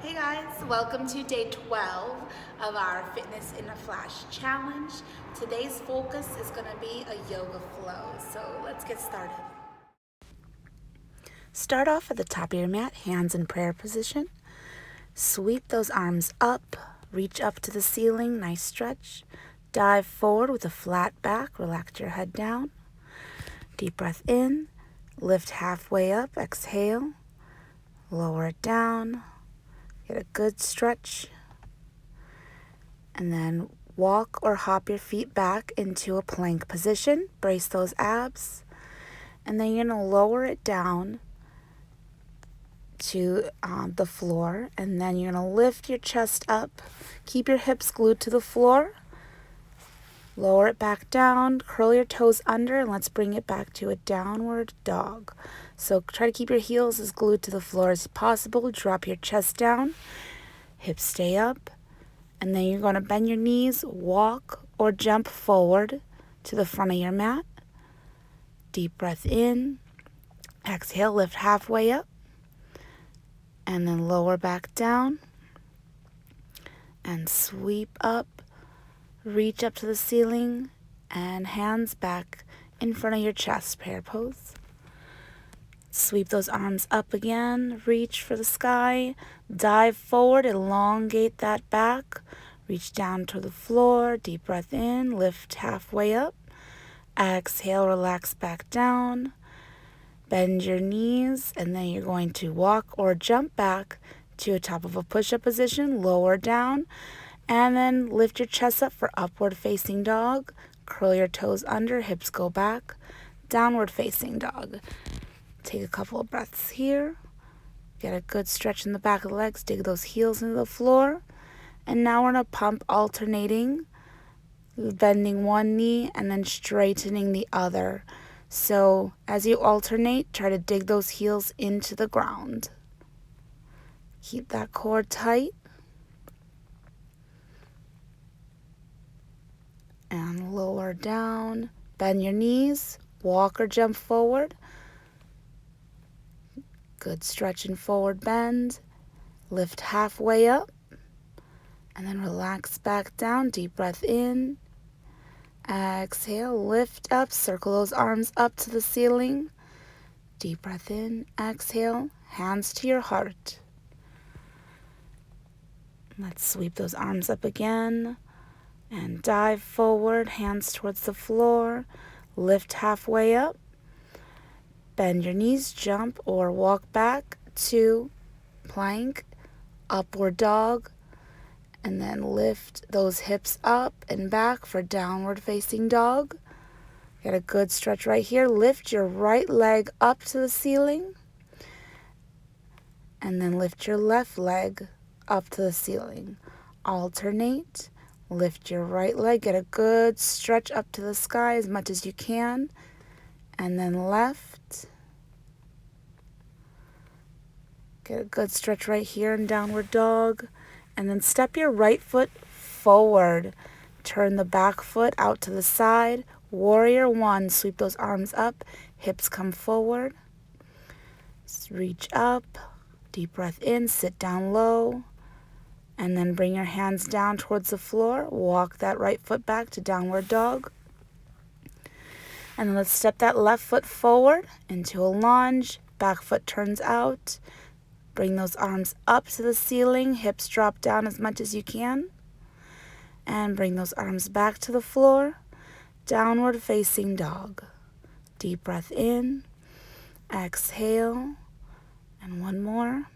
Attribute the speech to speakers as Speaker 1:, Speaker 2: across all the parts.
Speaker 1: Hey guys, welcome to day 12 of our Fitness in a Flash challenge. Today's focus is going to be a yoga flow, so let's get started. Start off at the top of your mat, hands in prayer position. Sweep those arms up, reach up to the ceiling, nice stretch. Dive forward with a flat back, relax your head down. Deep breath in, lift halfway up, exhale, lower it down. Get a good stretch. And then walk or hop your feet back into a plank position. Brace those abs. And then you're going to lower it down to the floor. And then you're going to lift your chest up. Keep your hips glued to the floor. Lower it back down. Curl your toes under. And let's bring it back to a downward dog. So try to keep your heels as glued to the floor as possible. Drop your chest down. Hips stay up. And then you're going to bend your knees, walk or jump forward to the front of your mat. Deep breath in. Exhale, lift halfway up. And then lower back down. And sweep up. Reach up to the ceiling. And hands back in front of your chest, prayer pose. Sweep those arms up again. Reach for the sky. Dive forward. Elongate that back. Reach down to the floor. Deep breath in. Lift halfway up. Exhale. Relax back down. Bend your knees. And then you're going to walk or jump back to the top of a push-up position. Lower down. And then lift your chest up for upward facing dog. Curl your toes under. Hips go back. Downward facing dog. Take a couple of breaths here. Get a good stretch in the back of the legs. Dig those heels into the floor. And now we're going to pump alternating, bending one knee and then straightening the other. So as you alternate, try to dig those heels into the ground. Keep that core tight. And lower down. Bend your knees. Walk or jump forward. Good stretch and forward bend. Lift halfway up. And then relax back down. Deep breath in. Exhale. Lift up. Circle those arms up to the ceiling. Deep breath in. Exhale. Hands to your heart. Let's sweep those arms up again. And dive forward. Hands towards the floor. Lift halfway up. Bend your knees, jump or walk back to plank, upward dog, and then lift those hips up and back for downward facing dog. Get a good stretch right here. Lift your right leg up to the ceiling, and then lift your left leg up to the ceiling. Alternate. Lift your right leg. Get a good stretch up to the sky as much as you can. And then left. Get a good stretch right here in downward dog. And then step your right foot forward. Turn the back foot out to the side. Warrior one. Sweep those arms up. Hips come forward. Reach up. Deep breath in. Sit down low. And then bring your hands down towards the floor. Walk that right foot back to downward dog. And then let's step that left foot forward into a lunge. Back foot turns out. Bring those arms up to the ceiling. Hips drop down as much as you can. And bring those arms back to the floor. Downward facing dog. Deep breath in. Exhale. And one more.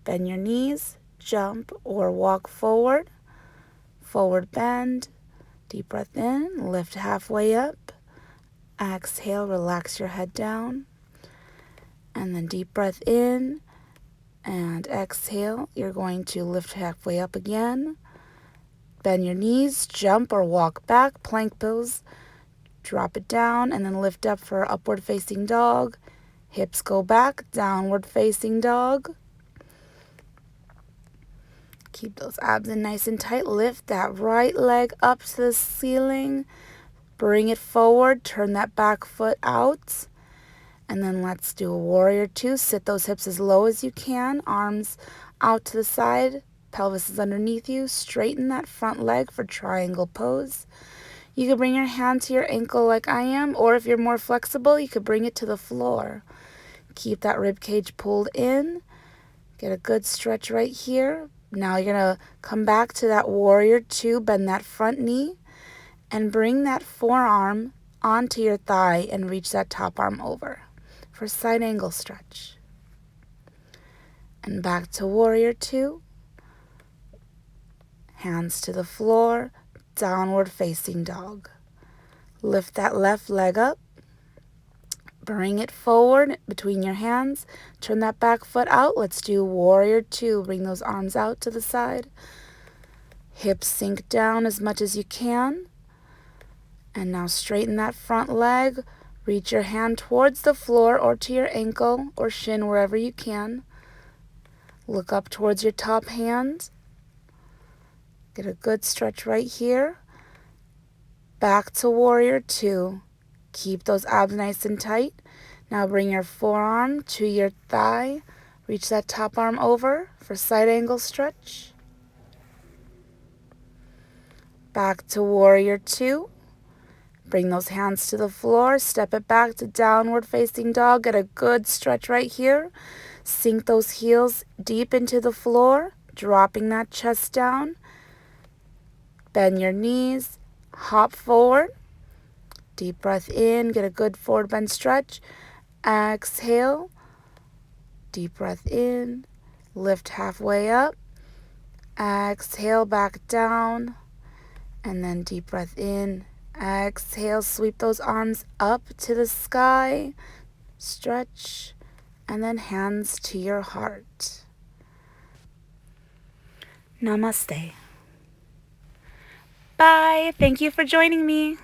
Speaker 1: Bend your knees. Jump or walk forward. Forward bend. Deep breath in, lift halfway up. Exhale, relax your head down. And then deep breath in and exhale. You're going to lift halfway up again. Bend your knees, jump or walk back, plank pose. Drop it down and then lift up for upward facing dog. Hips go back, downward facing dog. Keep those abs in nice and tight. Lift that right leg up to the ceiling. Bring it forward. Turn that back foot out. And then let's do a warrior two. Sit those hips as low as you can, arms out to the side, pelvis is underneath you. Straighten that front leg for triangle pose. You could bring your hand to your ankle like I am, or if you're more flexible, you could bring it to the floor. Keep that rib cage pulled in. Get a good stretch right here. Now you're going to come back to that warrior two, bend that front knee, and bring that forearm onto your thigh and reach that top arm over for side angle stretch. And back to warrior two. Hands to the floor, downward facing dog. Lift that left leg up. Bring it forward between your hands. Turn that back foot out. Let's do warrior two. Bring those arms out to the side. Hips sink down as much as you can. And now straighten that front leg. Reach your hand towards the floor or to your ankle or shin, wherever you can. Look up towards your top hand. Get a good stretch right here. Back to warrior two. Keep those abs nice and tight. Now bring your forearm to your thigh. Reach that top arm over for side angle stretch. Back to warrior two. Bring those hands to the floor. Step it back to downward facing dog. Get a good stretch right here. Sink those heels deep into the floor, dropping that chest down. Bend your knees. Hop forward. Deep breath in. Get a good forward bend stretch. Exhale. Deep breath in. Lift halfway up. Exhale back down. And then deep breath in. Exhale. Sweep those arms up to the sky. Stretch. And then hands to your heart. Namaste. Bye. Thank you for joining me.